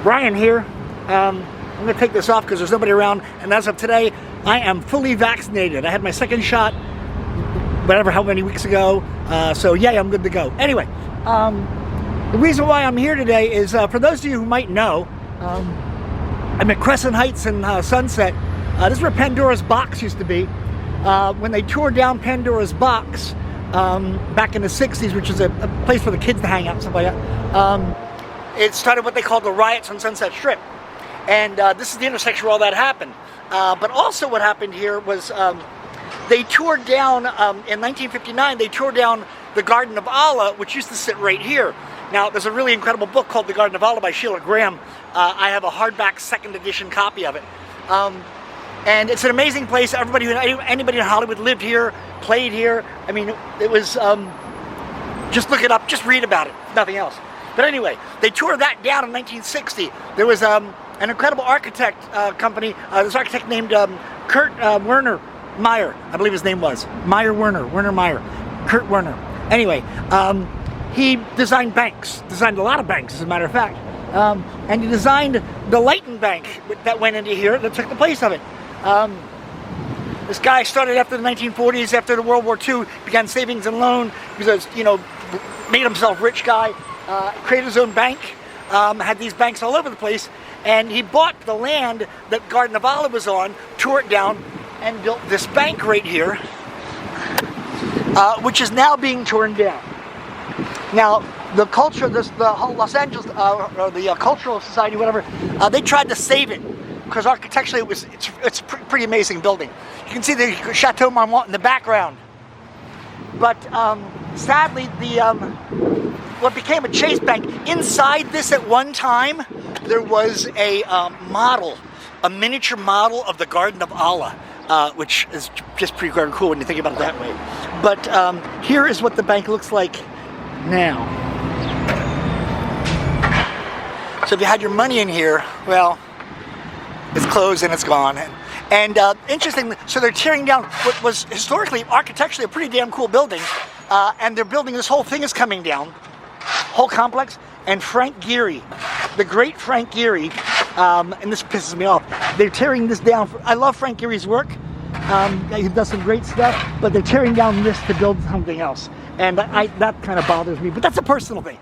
Brian here. I'm going to take this off because there's nobody around, and as of today, I am fully vaccinated. I had my second shot, how many weeks ago, so yeah, I'm good to go. Anyway, the reason why I'm here today is, for those of you who might know, I'm at Crescent Heights in Sunset. This is where Pandora's box used to be. When they tore down Pandora's box back in the 60s, which is a place for the kids to hang out and stuff like that, it started what they called the riots on Sunset Strip. And this is the intersection where all that happened. But also what happened here was they tore down, in 1959, they tore down the Garden of Allah, which used to sit right here. Now, there's a really incredible book called The Garden of Allah by Sheila Graham. I have a hardback second edition copy of it. And it's an amazing place. Anybody in Hollywood lived here, played here. I mean, it was, just look it up, just read about it, nothing else. But anyway, they tore that down in 1960. There was an incredible architect company, this architect named Kurt Werner Meyer, I believe his name was. Werner Meyer, Kurt Werner. Anyway, he designed designed a lot of banks, as a matter of fact. And he designed the Lytton Bank that went into here, that took the place of it. This guy started after the 1940s, after the World War II, began savings and loan. He was a, made himself rich guy, created his own bank, had these banks all over the place, and he bought the land that Garden of Allah was on, tore it down, and built this bank right here, which is now being torn down. Now, the culture, the whole Los Angeles, or the Cultural Society, whatever, they tried to save it, because architecturally it's a pretty amazing building. You can see the Chateau Marmont in the background. But sadly, what became a Chase Bank, inside this at one time, there was a miniature model of the Garden of Allah, which is just pretty darn cool when you think about it that way. But here is what the bank looks like now. So if you had your money in here, well, it's closed and it's gone. And interestingly, so they're tearing down what was historically, architecturally, a pretty damn cool building, and they're building, this whole thing is coming down, whole complex, and Frank Gehry, the great Frank Gehry, and this pisses me off, they're tearing this down. I love Frank Gehry's work, he does some great stuff, but they're tearing down this to build something else. And that kind of bothers me, but that's a personal thing.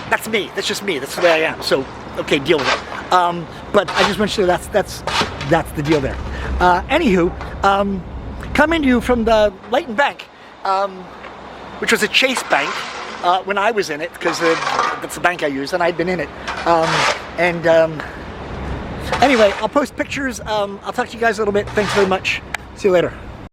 That's me, that's just me, that's the way I am, so, okay, deal with it. But I just want you to know that's the deal there. Anywho, coming to you from the Lytton Bank, which was a Chase Bank when I was in it, because that's the bank I used, and I'd been in it. Anyway, I'll post pictures. I'll talk to you guys a little bit. Thanks very much. See you later.